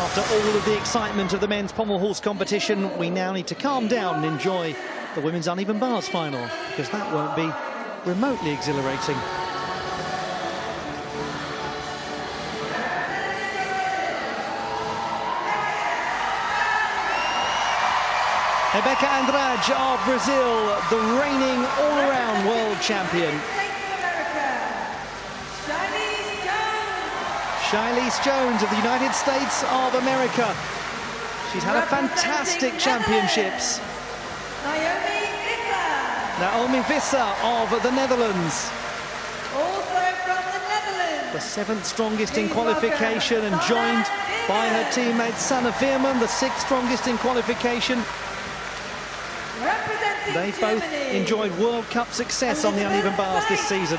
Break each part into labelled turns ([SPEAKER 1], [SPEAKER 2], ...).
[SPEAKER 1] After all of the excitement of the men's pommel horse competition, we now need to calm down and enjoy the women's uneven bars final, because that won't be remotely exhilarating. Rebeca Andrade of Brazil, the reigning all-around world champion. Shilese Jones of the United States of America. She's had a fantastic championships. Naomi Visser of the Netherlands.
[SPEAKER 2] Also from the Netherlands.
[SPEAKER 1] The 7th strongest in qualification and joined by her teammate Sanne Veerman, the 6th strongest in qualification. They both enjoyed World Cup success on the uneven bars this season.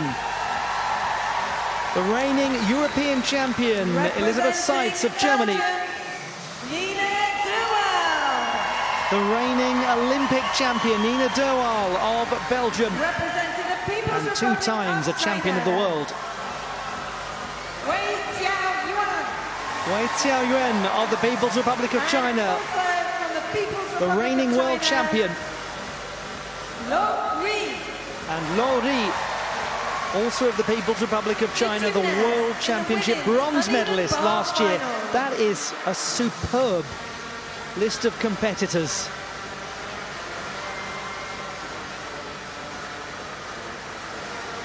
[SPEAKER 1] The reigning European champion, Elisabeth Seitz of Germany. The reigning Olympic champion, Nina Derwaal of Belgium. And 2 times a champion of the world. Wei Xiaoyuan of the People's Republic of China. The reigning world champion. And Lo Ri, also of the People's Republic of China, the World Championship bronze medalist last year. That is a superb list of competitors.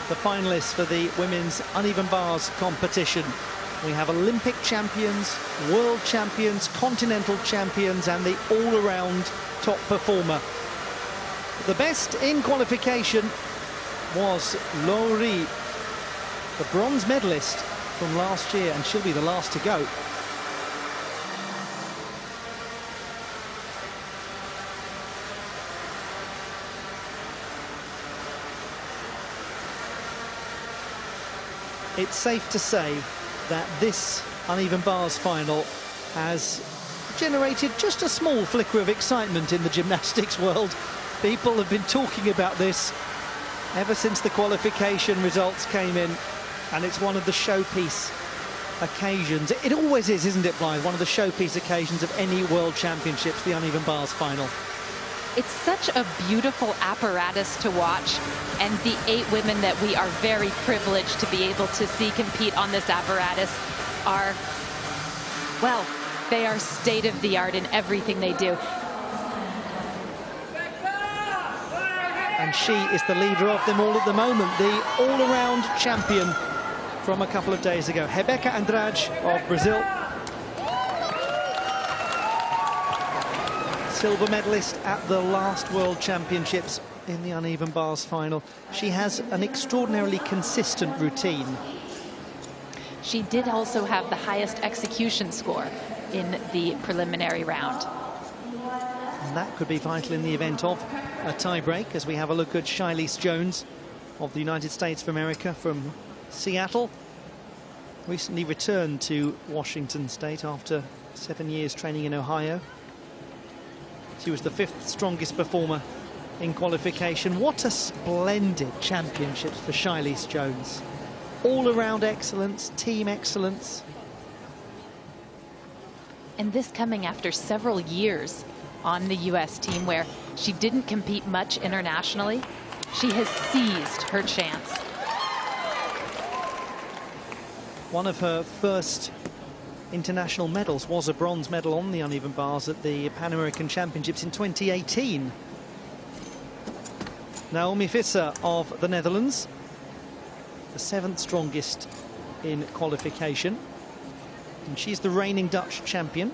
[SPEAKER 1] The finalists for the women's uneven bars competition. We have Olympic champions, world champions, continental champions, and the all-around top performer. The best in qualification was Lo Ri, the bronze medalist from last year, and she'll be the last to go. It's safe to say that this uneven bars final has generated just a small flicker of excitement in the gymnastics world. People have been talking about this ever since the qualification results came in, and it's one of the showpiece occasions. It always is, isn't it, Blythe? One of the showpiece occasions of any World Championships, the uneven bars final.
[SPEAKER 3] It's such a beautiful apparatus to watch, and the 8 women that we are very privileged to be able to see compete on this apparatus are, well, they are state-of-the-art in everything they do.
[SPEAKER 1] And she is the leader of them all at the moment, the all-around champion from a couple of days ago, Rebeca Andrade of Brazil. Silver medalist at the last World Championships in the uneven bars final. She has an extraordinarily consistent routine.
[SPEAKER 3] She did also have the highest execution score in the preliminary round.
[SPEAKER 1] And that could be vital in the event of a tie-break, as we have a look at Shilese Jones of the United States of America from Seattle. Recently returned to Washington State after 7 years training in Ohio. She was the 5th strongest performer in qualification. What a splendid championships for Shilese Jones. All-around excellence, team excellence.
[SPEAKER 3] And this coming after several years on the U.S. team where she didn't compete much internationally. She has seized her chance.
[SPEAKER 1] One of her first international medals was a bronze medal on the uneven bars at the Pan American Championships in 2018. Naomi Visser of the Netherlands, the 7th strongest in qualification, and she's the reigning Dutch champion.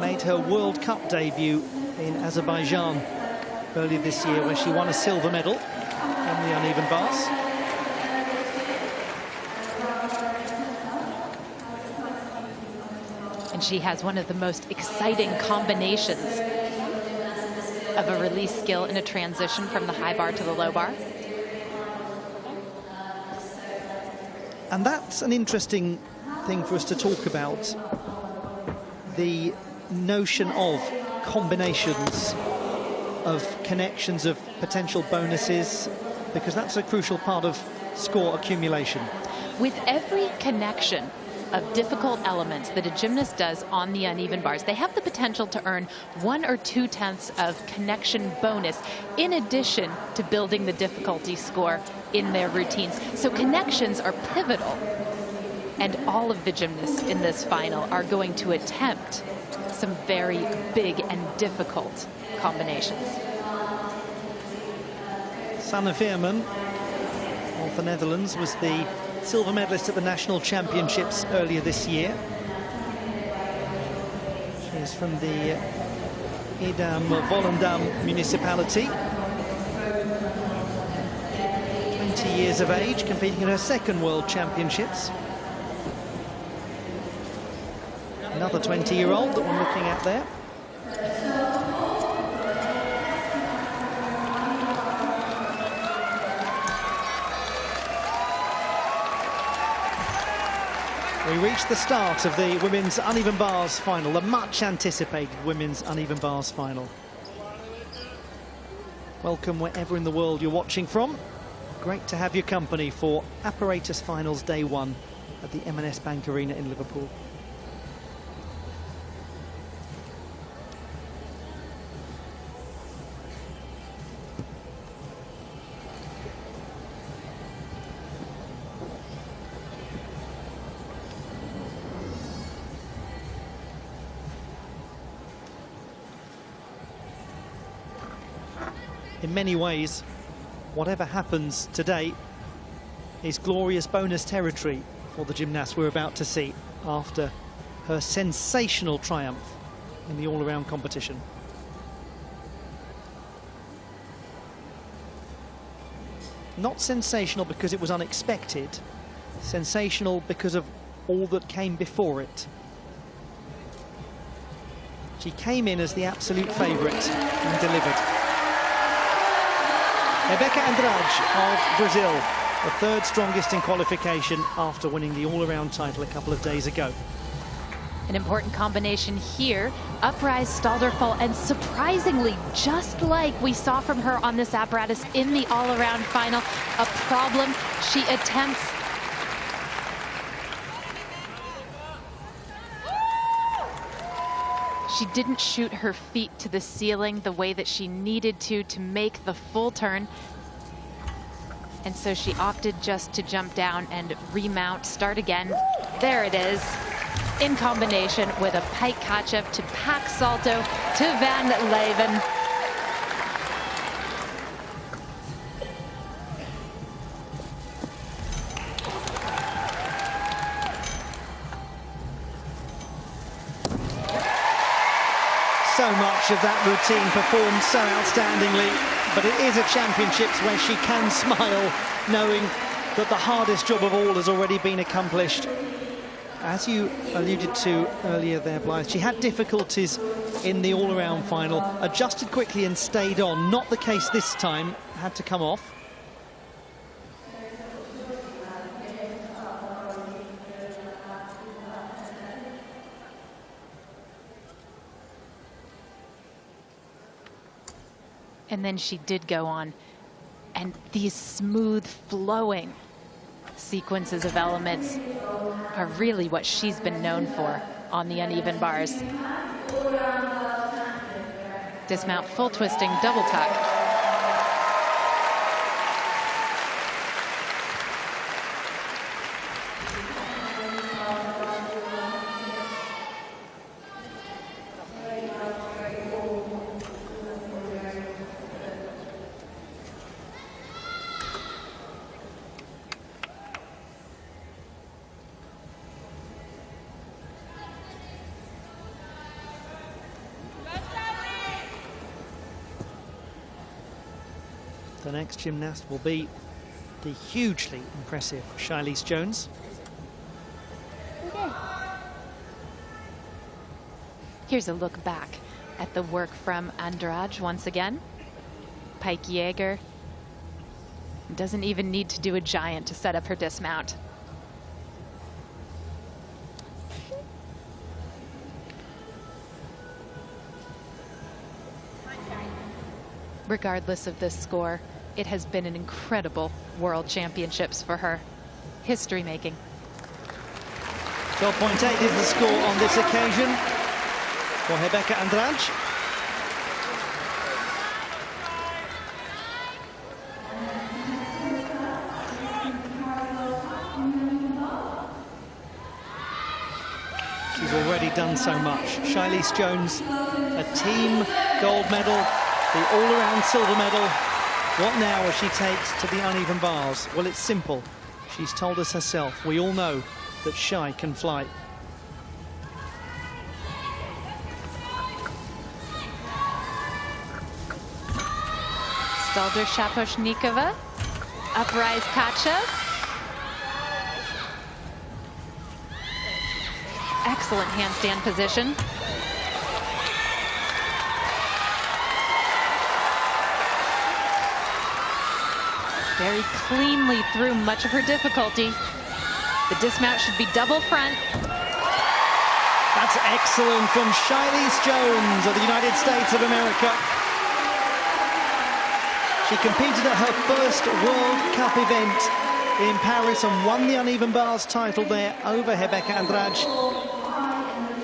[SPEAKER 1] Made her World Cup debut in Azerbaijan earlier this year, where she won a silver medal on the uneven bars.
[SPEAKER 3] And she has one of the most exciting combinations of a release skill in a transition from the high bar to the low bar.
[SPEAKER 1] And that's an interesting thing for us to talk about. The notion of combinations, of connections, of potential bonuses, because that's a crucial part of score accumulation.
[SPEAKER 3] With every connection, of difficult elements that a gymnast does on the uneven bars, they have the potential to earn 1 or 2 tenths of connection bonus in addition to building the difficulty score in their routines. So connections are pivotal. And all of the gymnasts in this final are going to attempt some very big and difficult combinations.
[SPEAKER 1] Sanne Veerman of the Netherlands was the silver medalist at the National Championships earlier this year. She is from the Edam-Volendam municipality. 20 years of age, competing in her second World Championships. Another 20-year-old that we're looking at there. We reached the start of the women's uneven bars final, the much anticipated women's uneven bars final. Welcome wherever in the world you're watching from. Great to have your company for Apparatus Finals Day 1 at the M&S Bank Arena in Liverpool. In many ways, whatever happens today is glorious bonus territory for the gymnast we're about to see after her sensational triumph in the all-around competition. Not sensational because it was unexpected, sensational because of all that came before it. She came in as the absolute favourite and delivered. Rebecca Andrade of Brazil, the third strongest in qualification after winning the all-around title a couple of days ago.
[SPEAKER 3] An important combination here, uprise, Stalderfall, and surprisingly, just like we saw from her on this apparatus in the all-around final, a problem she attempts. She didn't shoot her feet to the ceiling the way that she needed to make the full turn. And so she opted just to jump down and remount, start again. There it is, in combination with a pike catch-up to pack salto to Van Leeuwen.
[SPEAKER 1] So much of that routine performed so outstandingly, but it is a championships where she can smile, knowing that the hardest job of all has already been accomplished. As you alluded to earlier there, Blythe, she had difficulties in the all-around final, adjusted quickly and stayed on. Not the case this time, had to come off.
[SPEAKER 3] And then she did go on, and these smooth flowing sequences of elements are really what she's been known for on the uneven bars. Dismount, full twisting, double tuck.
[SPEAKER 1] The next gymnast will be the hugely impressive Charlize Jones.
[SPEAKER 3] Here's a look back at the work from Andrade once again. Pike Jaeger doesn't even need to do a giant to set up her dismount. Regardless of this score, it has been an incredible World Championships for her. History making.
[SPEAKER 1] 12.8 is the score on this occasion for Rebecca Andrade. She's already done so much. Shilese Jones, a team gold medal, the all-around silver medal. What now as she takes to the uneven bars? Well, it's simple. She's told us herself. We all know that Shai can fly.
[SPEAKER 3] Stalder Shaposhnikova, uprise Kachev. Excellent handstand position. Very cleanly through much of her difficulty. The dismount should be double front.
[SPEAKER 1] That's excellent from Shilese Jones of the United States of America. She competed at her first World Cup event in Paris and won the uneven bars title there over Rebecca Andrade.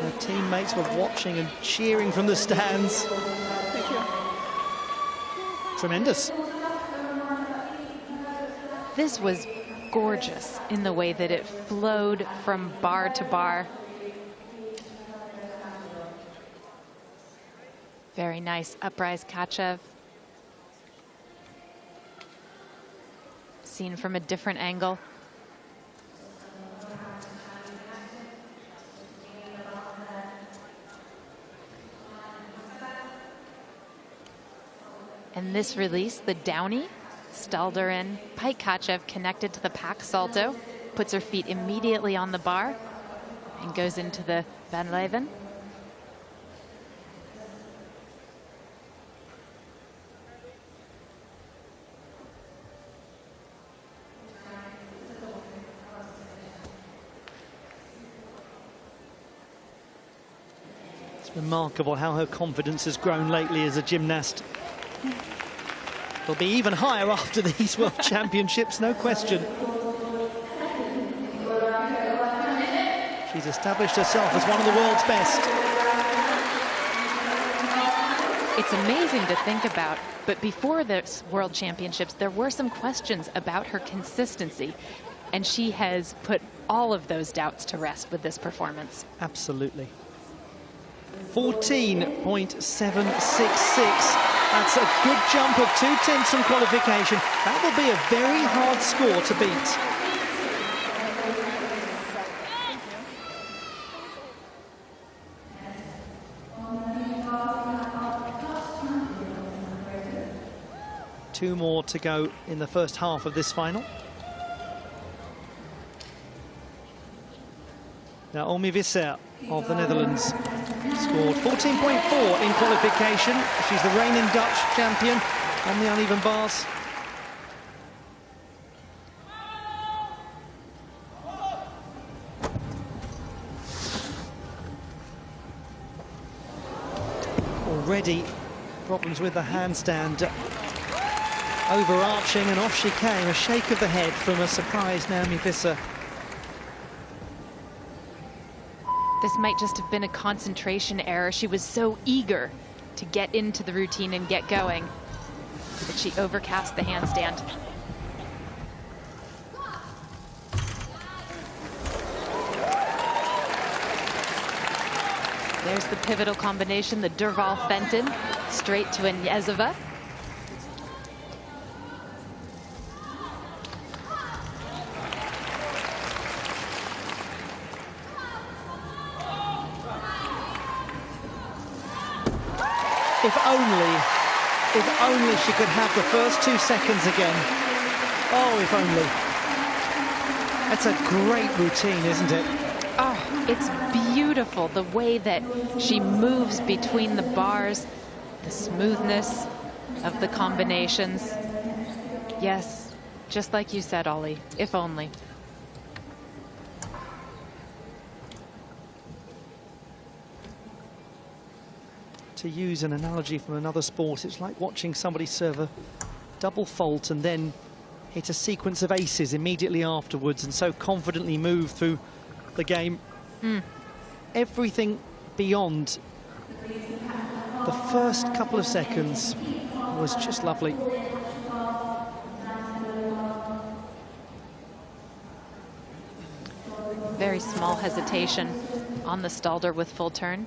[SPEAKER 1] Her teammates were watching and cheering from the stands.
[SPEAKER 2] Thank you.
[SPEAKER 1] Tremendous.
[SPEAKER 3] This was gorgeous in the way that it flowed from bar to bar. Very nice uprise Kachev. Seen from a different angle. And this release, the downy, Stalder in, Pike Kachev connected to the pack salto, puts her feet immediately on the bar and goes into the Van Leven.
[SPEAKER 1] It's remarkable how her confidence has grown lately as a gymnast. It'll be even higher after these World Championships, no question. She's established herself as one of the world's best.
[SPEAKER 3] It's amazing to think about, but before this World Championships, there were some questions about her consistency, and she has put all of those doubts to rest with this performance.
[SPEAKER 1] Absolutely. 14.766. That's a good jump of 2/10 from qualification. That will be a very hard score to beat. Two more to go in the first half of this final. Naomi Visser of the Netherlands scored 14.4 in qualification. She's the reigning Dutch champion on the uneven bars. Already problems with the handstand. Overarching, and off she came. A shake of the head from a surprised Naomi Visser.
[SPEAKER 3] This might just have been a concentration error. She was so eager to get into the routine and get going that she overcast the handstand. There's the pivotal combination, the Derval-Fenton, straight to Aniezova.
[SPEAKER 1] If only she could have the first 2 seconds again. Oh, if only. That's a great routine, isn't it?
[SPEAKER 3] Oh, it's beautiful, the way that she moves between the bars, the smoothness of the combinations. Yes, just like you said, Ollie, if only.
[SPEAKER 1] To use an analogy from another sport, it's like watching somebody serve a double fault and then hit a sequence of aces immediately afterwards and so confidently move through the game. Everything beyond the first couple of seconds was just lovely.
[SPEAKER 3] Very small hesitation on the Stalder with full turn.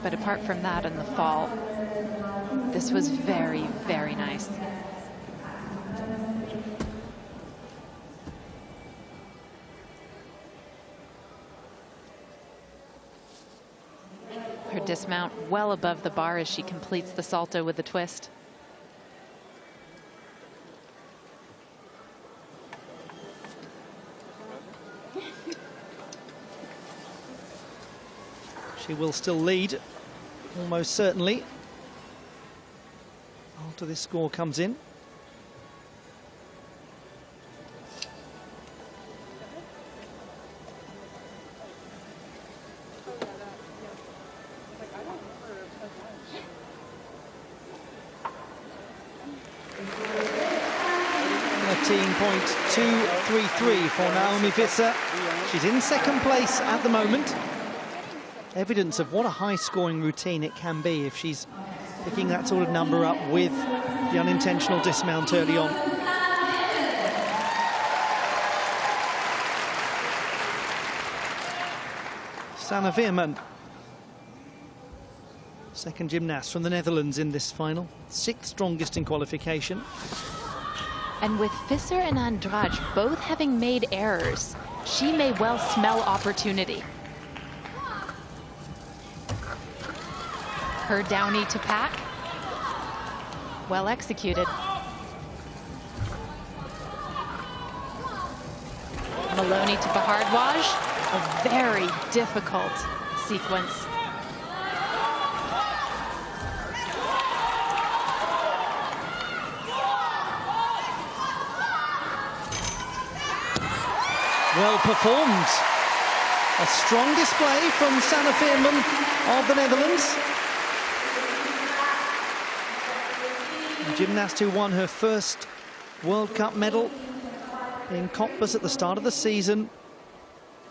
[SPEAKER 3] But apart from that and the fall, this was very, very nice. Her dismount well above the bar as she completes the salto with the twist.
[SPEAKER 1] She will still lead, almost certainly, after this score comes in. .233 for Naomi Visser. She's in second place at the moment. Evidence of what a high-scoring routine it can be if she's picking that sort of number up with the unintentional dismount early on. Sanne Veerman, second gymnast from the Netherlands in this final, sixth strongest in qualification.
[SPEAKER 3] And with Visser and Andrade both having made errors, she may well smell opportunity. Her downy to pack, well executed. Maloney to Bahardwaj, a very difficult sequence.
[SPEAKER 1] Well performed. A strong display from Sanne Veerman of the Netherlands. The gymnast who won her first World Cup medal in Cottbus at the start of the season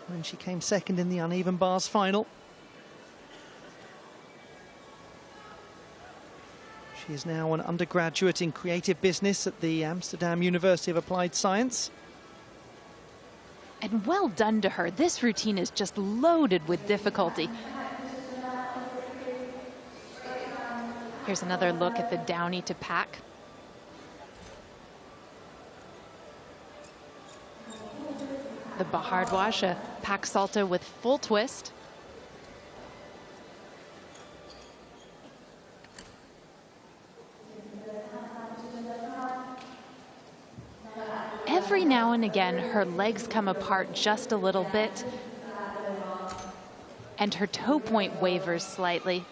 [SPEAKER 1] when she came second in the uneven bars final. She is now an undergraduate in creative business at the Amsterdam University of Applied Science.
[SPEAKER 3] And well done to her. This routine is just loaded with difficulty. Here's another look at the downy to pack. The Bahardwaj, a pack salto with full twist. Every now and again, her legs come apart just a little bit, and her toe point wavers slightly.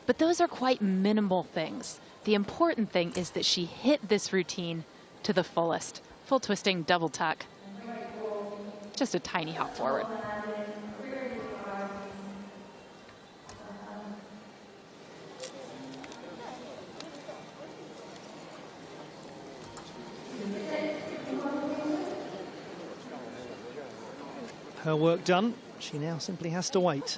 [SPEAKER 3] But those are quite minimal things. The important thing is that she hit this routine to the fullest. Full twisting, double tuck. Just a tiny hop forward.
[SPEAKER 1] Her work done. She now simply has to wait.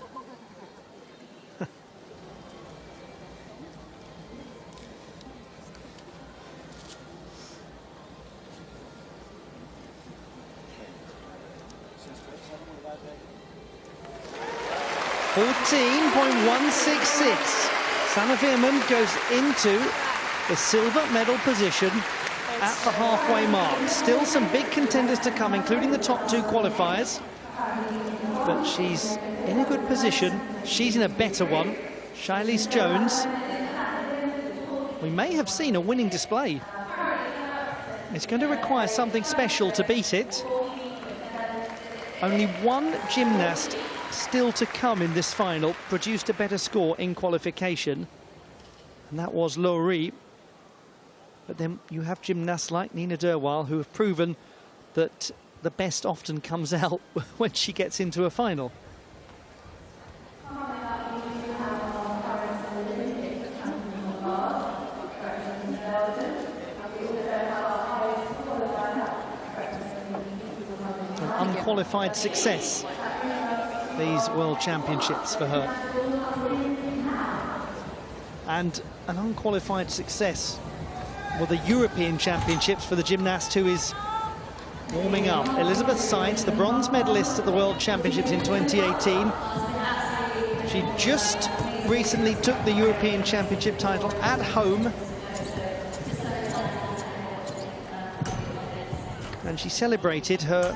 [SPEAKER 1] .166. Sanne Veerman goes into the silver medal position at the halfway mark. Still some big contenders to come, including the top two qualifiers. But she's in a good position. She's in a better one. Shilese Jones. We may have seen a winning display. It's going to require something special to beat it. Only one gymnast still to come in this final produced a better score in qualification, and that was Laurie. But then you have gymnasts like Nina Derwal who have proven that the best often comes out when she gets into a final. unqualified success, these World Championships for her. And an unqualified success were the European Championships for the gymnast who is warming up. Elizabeth Seitz, the bronze medalist at the World Championships in 2018. She just recently took the European Championship title at home. And she celebrated her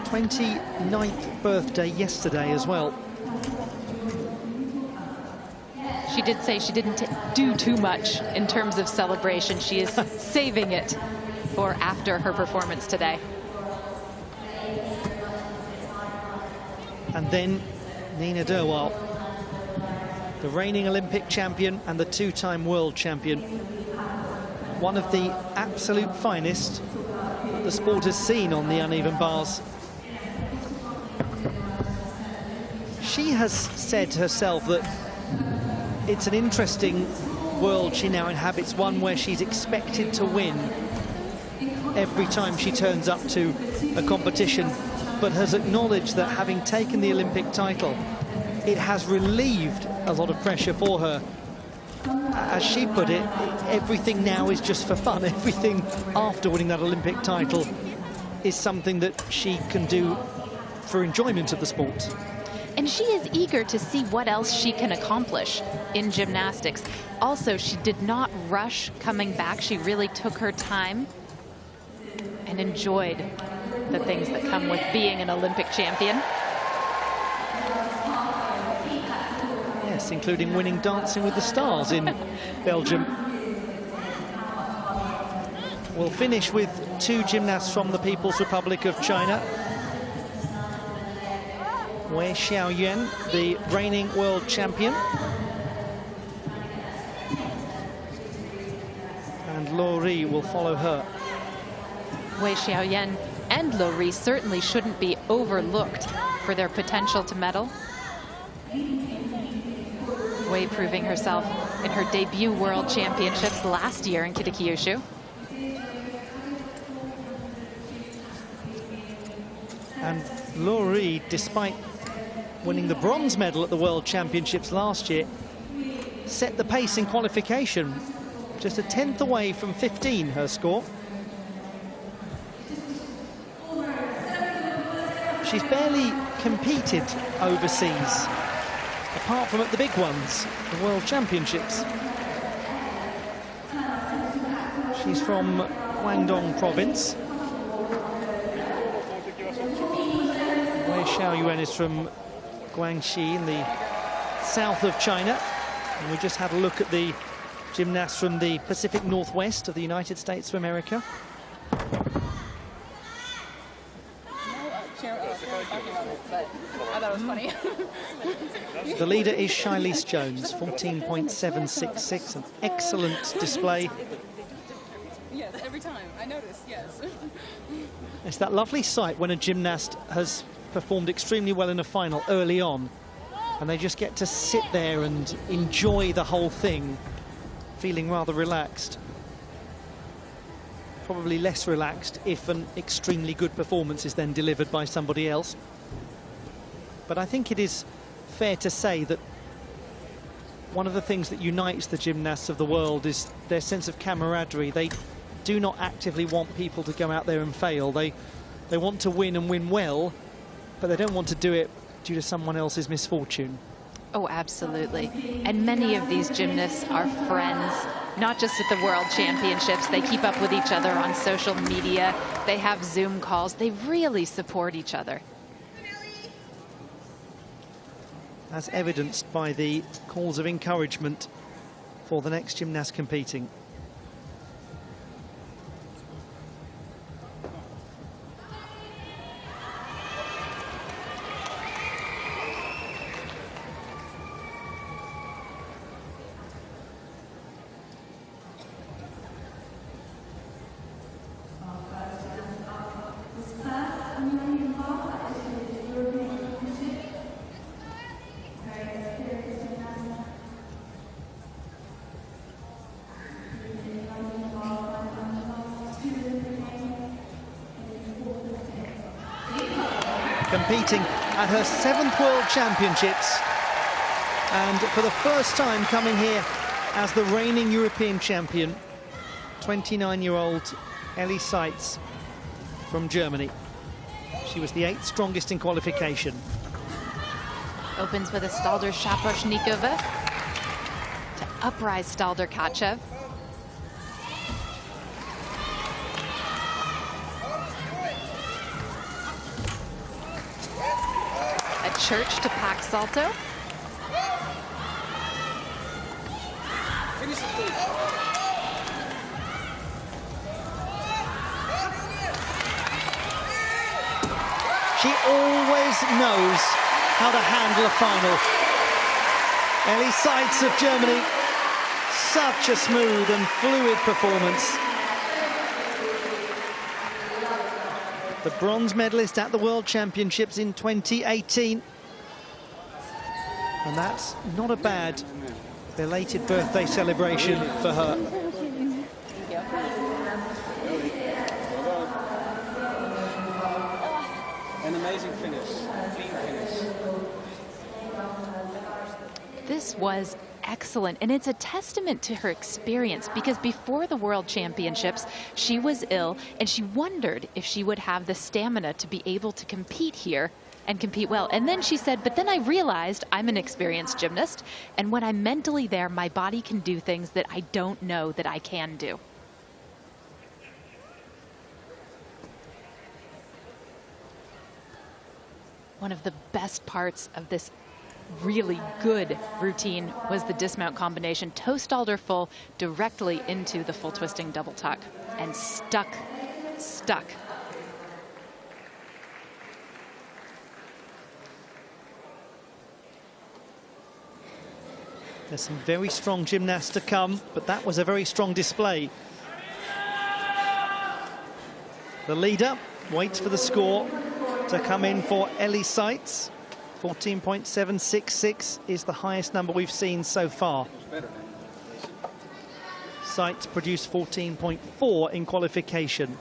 [SPEAKER 1] 29th birthday yesterday as well.
[SPEAKER 3] She did say she didn't do too much in terms of celebration. She is saving it for after her performance today.
[SPEAKER 1] And then Nina Derwal, the reigning Olympic champion and the two-time world champion. One of the absolute finest that the sport has seen on the uneven bars. She has said herself that it's an interesting world she now inhabits, one where she's expected to win every time she turns up to a competition, but has acknowledged that having taken the Olympic title, it has relieved a lot of pressure for her. As she put it, everything now is just for fun. Everything after winning that Olympic title is something that she can do for enjoyment of the sport.
[SPEAKER 3] And she is eager to see what else she can accomplish in gymnastics. Also, she did not rush coming back. She really took her time and enjoyed the things that come with being an Olympic champion.
[SPEAKER 1] Yes, including winning Dancing with the Stars in Belgium. We'll finish with two gymnasts from the People's Republic of China. Wei Xiaoyuan, the reigning world champion. And Lo Ri will follow her.
[SPEAKER 3] Wei Xiaoyuan and Lo Ri certainly shouldn't be overlooked for their potential to medal. Wei proving herself in her debut World Championships last year in Kitakyushu.
[SPEAKER 1] And Lo Ri, despite winning the bronze medal at the World Championships last year, set the pace in qualification. Just a 10th away from 15, her score. She's barely competed overseas, apart from at the big ones, the World Championships. She's from Guangdong province. Wei Xiaoyuan is from Guangxi in the south of China. And we just had a look at the gymnasts from the Pacific Northwest of the United States of America.
[SPEAKER 4] I thought it was funny.
[SPEAKER 1] The leader is Shilese Jones, 14.766, an excellent display.
[SPEAKER 4] Yes, every time. I noticed, yes.
[SPEAKER 1] It's that lovely sight when a gymnast has performed extremely well in a final early on, and they just get to sit there and enjoy the whole thing, feeling rather relaxed. Probably less relaxed if an extremely good performance is then delivered by somebody else. But I think it is fair to say that one of the things that unites the gymnasts of the world is their sense of camaraderie. They do not actively want people to go out there and fail. They want to win and win well, but they don't want to do it due to someone else's misfortune.
[SPEAKER 3] Oh, absolutely. And many of these gymnasts are friends, not just at the World Championships. They keep up with each other on social media. They have Zoom calls. They really support each other.
[SPEAKER 1] As evidenced by the calls of encouragement for the next gymnast competing. competing at her 7th World Championships, and for the first time coming here as the reigning European champion, 29-year-old Ellie Seitz from Germany. She was the 8th strongest in qualification.
[SPEAKER 3] Opens with a Stalder Shaposhnikova to uprise Stalder Kachev. A Church to Pack Salto.
[SPEAKER 1] She always knows how to handle a final. Ellie Seitz of Germany, such a smooth and fluid performance. The bronze medalist at the World Championships in 2018. And that's not a bad belated birthday celebration for her.
[SPEAKER 5] An amazing finish, clean finish.
[SPEAKER 3] This was excellent, and it's a testament to her experience, because before the World Championships, she was ill, and she wondered if she would have the stamina to be able to compete here and compete well. And then she said, but then I realized I'm an experienced gymnast, and when I'm mentally there, my body can do things that I don't know that I can do. One of the best parts of this really good routine was the dismount combination. Toe Stalder full directly into the full twisting double tuck and stuck.
[SPEAKER 1] There's some very strong gymnasts to come, but that was a very strong display. The leader waits for the score to come in for Ellie Seitz. 14.766 is the highest number we've seen so far. Seitz produced 14.4 in qualification.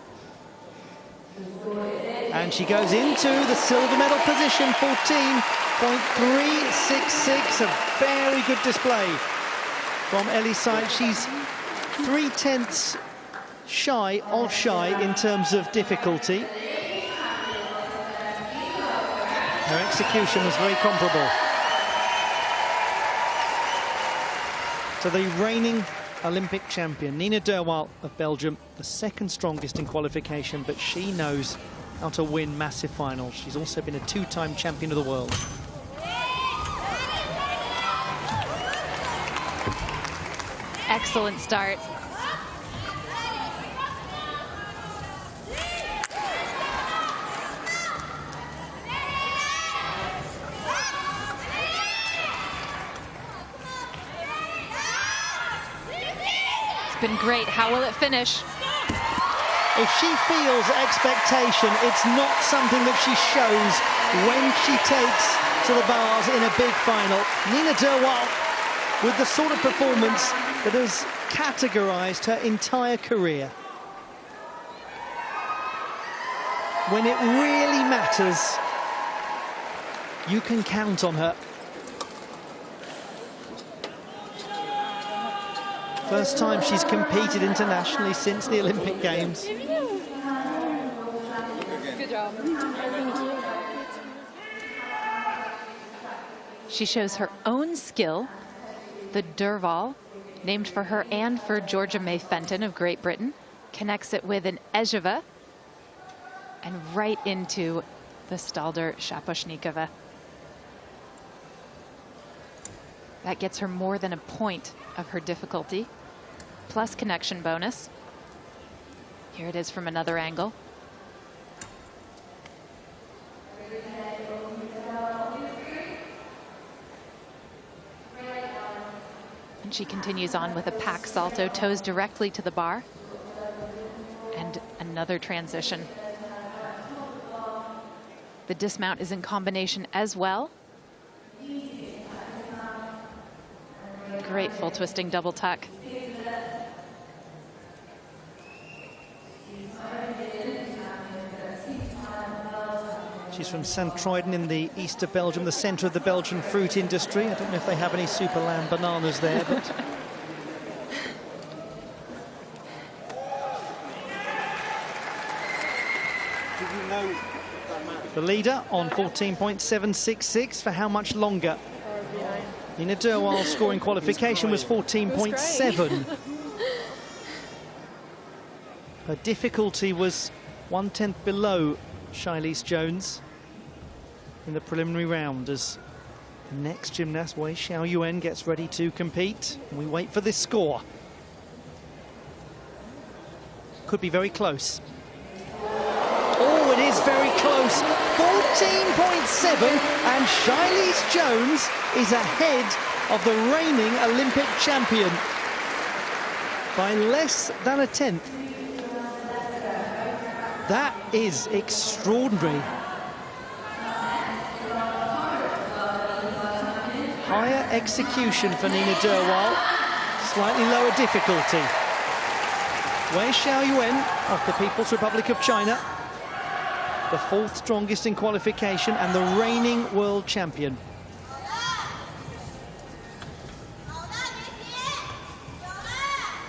[SPEAKER 1] And she goes into the silver medal position, 14.366, a very good display from Ellie Seitz. She's 3/10 shy in terms of difficulty. Her execution was very comparable to the reigning Olympic champion, Nina Derwaal of Belgium, the 2nd strongest in qualification, but she knows how to win massive finals. She's also been a 2-time champion of the world.
[SPEAKER 3] Excellent start. It's been great. How will it finish?
[SPEAKER 1] If she feels expectation, it's not something that she shows when she takes to the bars in a big final. Nina Derwaal with the sort of performance that has categorized her entire career. When it really matters, you can count on her. First time she's competed internationally since the Olympic Games.
[SPEAKER 4] Good job.
[SPEAKER 3] She shows her own skill. The Derwaal, named for her and for Georgia May Fenton of Great Britain, connects it with an Ejeva and right into the Stalder Shaposhnikova. That gets her more than a point of her difficulty, plus connection bonus. Here it is from another angle. And she continues on with a pack salto, toes directly to the bar. And another transition. The dismount is in combination as well. Great full twisting double tuck.
[SPEAKER 1] She's from Sint-Truiden in the east of Belgium, the centre of the Belgian fruit industry. I don't know if they have any super lamb bananas there, but...
[SPEAKER 5] Did you know
[SPEAKER 1] The leader on 14.766 for how much longer? Nina Derwal's scoring qualification was 14.7. Her difficulty was 1/10 below Shilese Jones in the preliminary round as the next gymnast, Wei Xiaoyuan, gets ready to compete. And we wait for this score. Could be very close. Oh, it is very close. 14.7, and Shilese Jones is ahead of the reigning Olympic champion by less than a tenth. That is extraordinary. Higher execution for Nina Derwal, slightly lower difficulty. Wei Xiaoyuan of the People's Republic of China, the fourth strongest in qualification and the reigning world champion.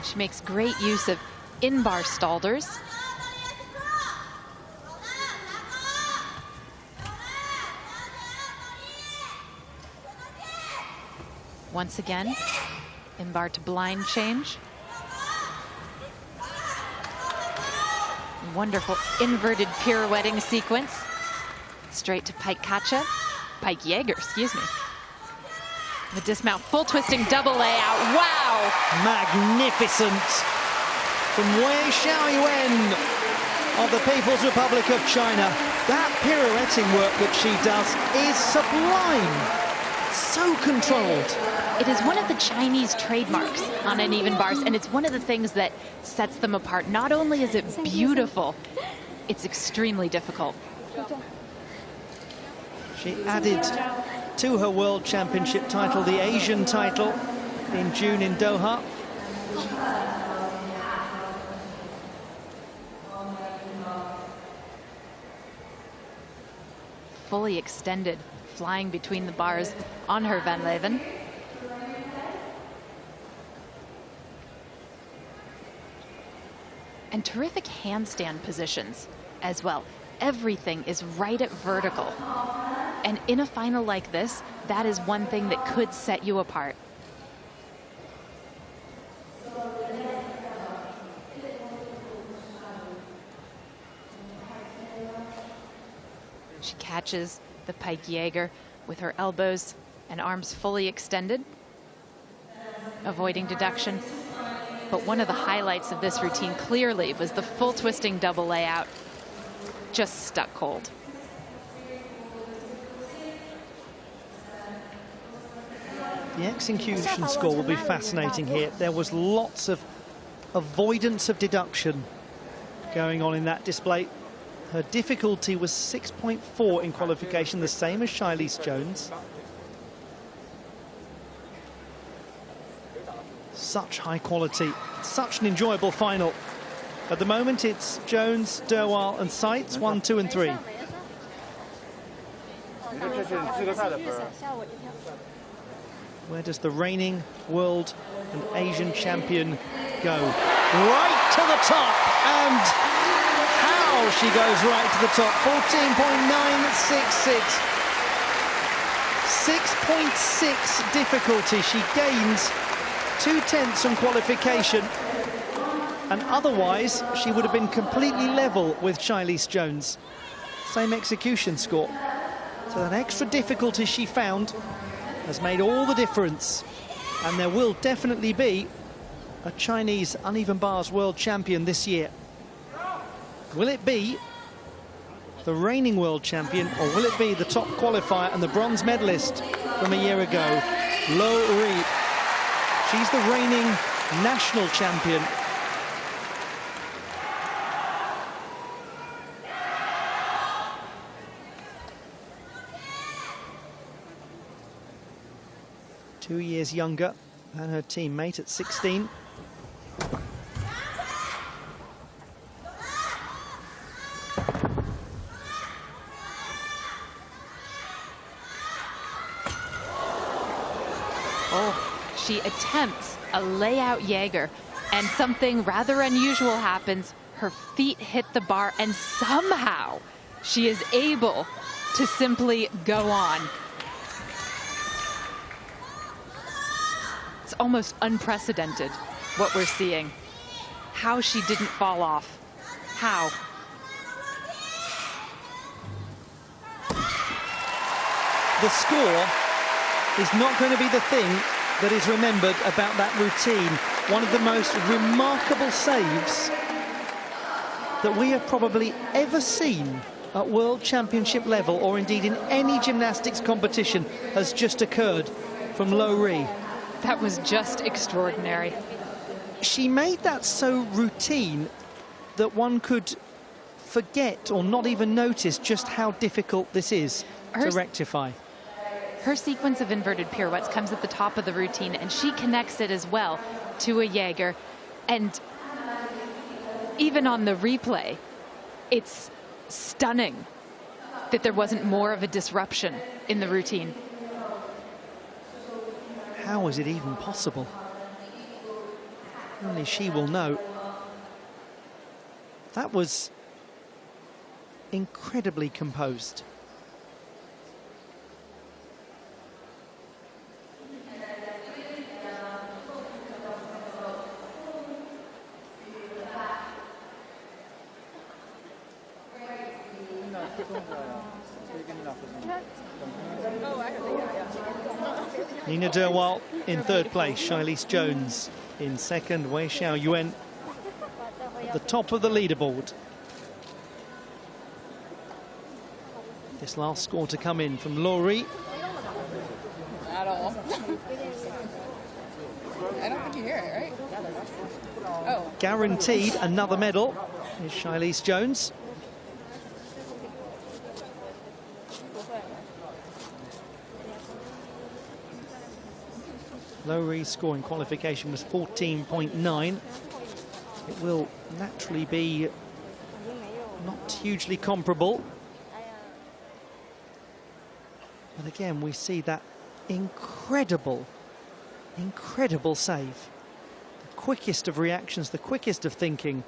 [SPEAKER 3] She makes great use of in-bar stalders. Once again, in-bar to blind change. Wonderful inverted pirouetting sequence. Straight to pike kacha, pike Jaeger, excuse me. The dismount, full twisting double layout. Wow!
[SPEAKER 1] Magnificent from Wei Xiaoyuan of the People's Republic of China. That pirouetting work that she does is sublime. So controlled.
[SPEAKER 3] It is one of the Chinese trademarks on uneven bars, and it's one of the things that sets them apart. Not only is it beautiful, it's extremely difficult.
[SPEAKER 1] She added to her World Championship title the Asian title in June in Doha.
[SPEAKER 3] Fully extended, flying between the bars on her Van Leven. And terrific handstand positions as well. Everything is right at vertical. And in a final like this, that is one thing that could set you apart. She catches the pike Jaeger with her elbows and arms fully extended, avoiding deduction. But one of the highlights of this routine clearly was the full twisting double layout, just stuck cold.
[SPEAKER 1] The execution score will be fascinating here. There was lots of avoidance of deduction going on in that display. Her difficulty was 6.4 in qualification, the same as Shilese Jones. Such high quality, such an enjoyable final. At the moment, it's Jones, Derwal and Seitz, 1, 2 and 3. Where does the reigning world and Asian champion go? Right to the top, and how she goes right to the top. 14.966. 6.6 difficulty. She gains 2/10 on qualification, and otherwise she would have been completely level with Shilese Jones. Same execution score. So that extra difficulty she found has made all the difference, and there will definitely be a Chinese uneven bars world champion this year. Will it be the reigning world champion, or will it be the top qualifier and the bronze medalist from a year ago, Lo Ri? She's the reigning national champion. Two years younger than her teammate at 16.
[SPEAKER 3] She attempts a layout Jaeger, and something rather unusual happens. Her feet hit the bar, and somehow she is able to simply go on. It's almost unprecedented what we're seeing. How she didn't fall off. How?
[SPEAKER 1] The score is not going to be the thing that is remembered about that routine. One of the most remarkable saves that we have probably ever seen at World Championship level, or indeed in any gymnastics competition, has just occurred from Lo Ri.
[SPEAKER 3] That was just extraordinary.
[SPEAKER 1] She made that so routine that one could forget or not even notice just how difficult this is to rectify.
[SPEAKER 3] Her sequence of inverted pirouettes comes at the top of the routine, and she connects it as well to a Jaeger. And even on the replay, it's stunning that there wasn't more of a disruption in the routine.
[SPEAKER 1] How is it even possible? Only she will know. That was incredibly composed. Nina Derwal in third place, Shilese Jones in second, Wei Xiao Yuan at the top of the leaderboard. This last score to come in from Lo Ri.
[SPEAKER 4] At all. I don't think you hear it, right? Oh.
[SPEAKER 1] Guaranteed another medal is Shilese Jones. Lo Ri's score in qualification was 14.9. It will naturally be not hugely comparable. And again, we see that incredible save. The quickest of reactions, the quickest of thinking.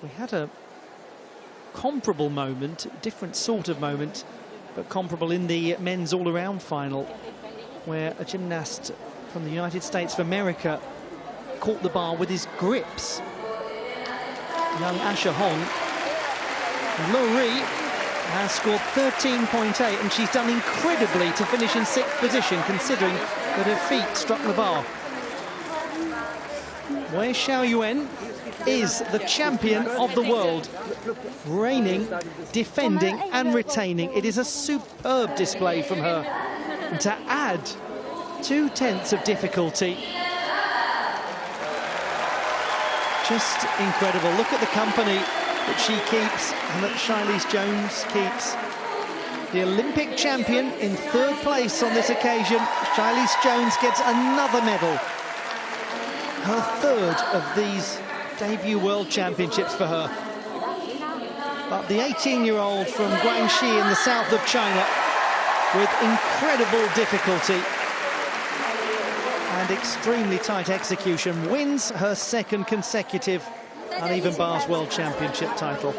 [SPEAKER 1] We had a comparable moment, different sort of moment, but comparable in the men's all-around final, where a gymnast from the United States of America caught the bar with his grips. Young Asher Hong. Lo Ri has scored 13.8, and she's done incredibly to finish in 6th position, considering that her feet struck the bar. Wei Xiao Yuan is the champion of the world, reigning, defending and retaining. It is a superb display from her. And to add 2/10 of difficulty, just incredible. Look at the company that she keeps and that Shilese Jones keeps. The Olympic champion in third place on this occasion. Shilese Jones gets another medal. Her third of these debut World Championships for her. But the 18-year-old from Guangxi in the south of China, with incredible difficulty and extremely tight execution, wins her second consecutive uneven bars World Championship title.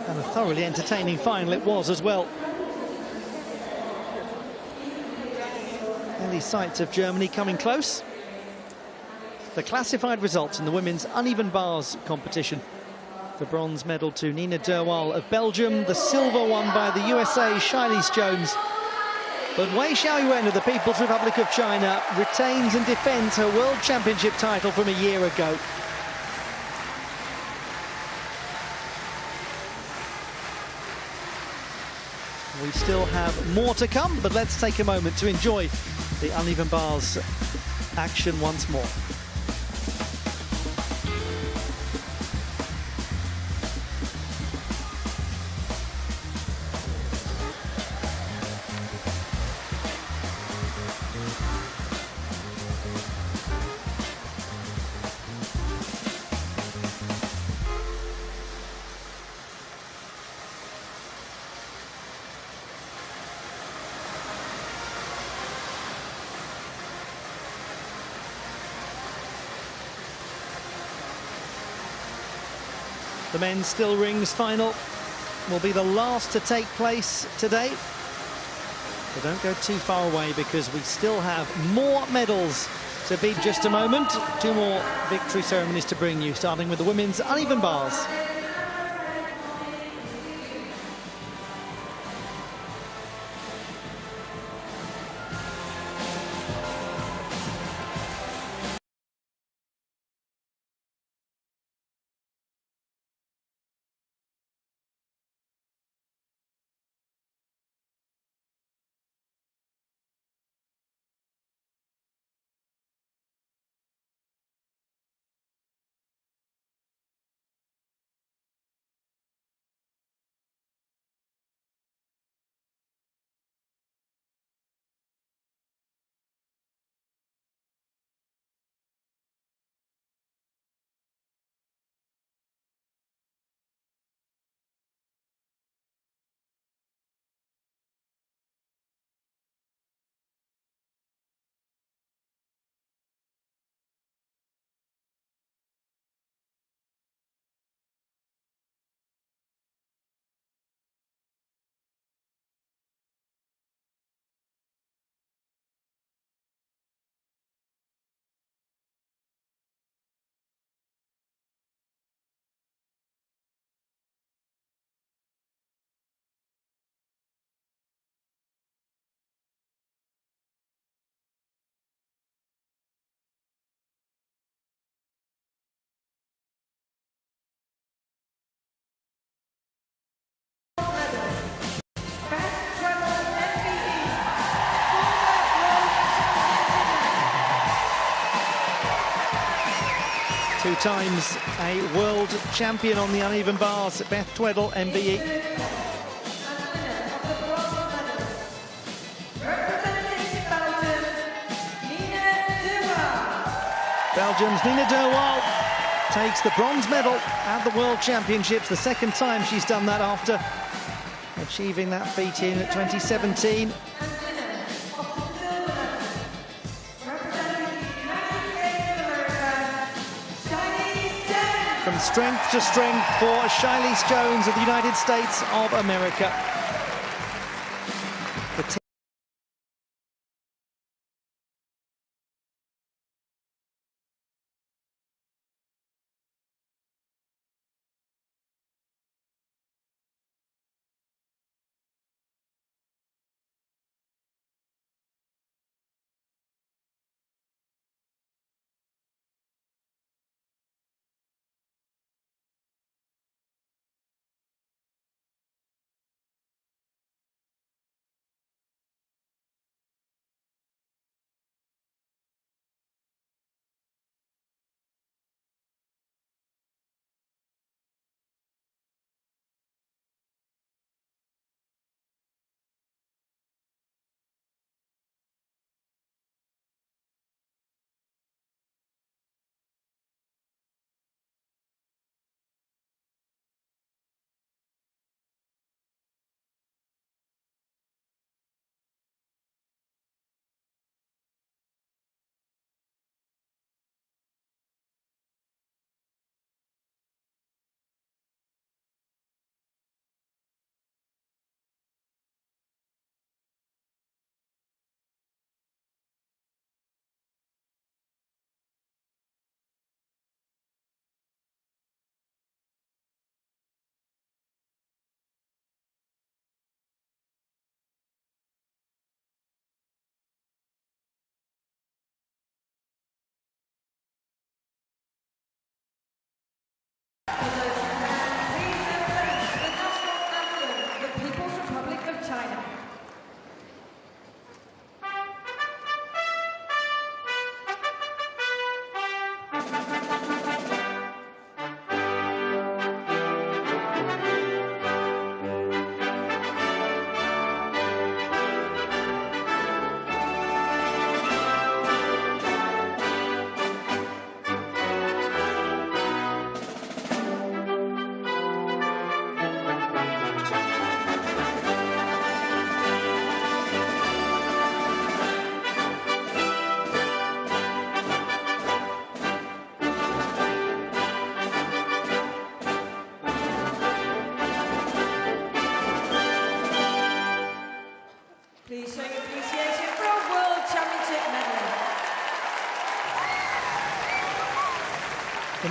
[SPEAKER 1] And a thoroughly entertaining final it was as well. Early sights of Germany coming close. The classified results in the women's uneven bars competition. The bronze medal to Nina Derwal of Belgium, the silver won by the USA, Shilese Jones. But Wei Xiao Yuan of the People's Republic of China retains and defends her World Championship title from a year ago. We still have more to come, but let's take a moment to enjoy the uneven bars action once more. The men's still rings final will be the last to take place today. But don't go too far away, because we still have more medals to beat. Just a moment. 2 more victory ceremonies to bring you, starting with the women's uneven bars. Two times a world champion on the uneven bars, Beth Tweddle, MBE. Belgium's Nina Derwal takes the bronze medal at the World Championships, the second time she's done that after achieving that feat in 2017. From strength to strength for Shiley Jones of the United States of America.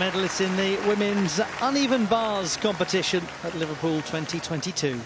[SPEAKER 1] medalists in the women's uneven bars competition at Liverpool 2022.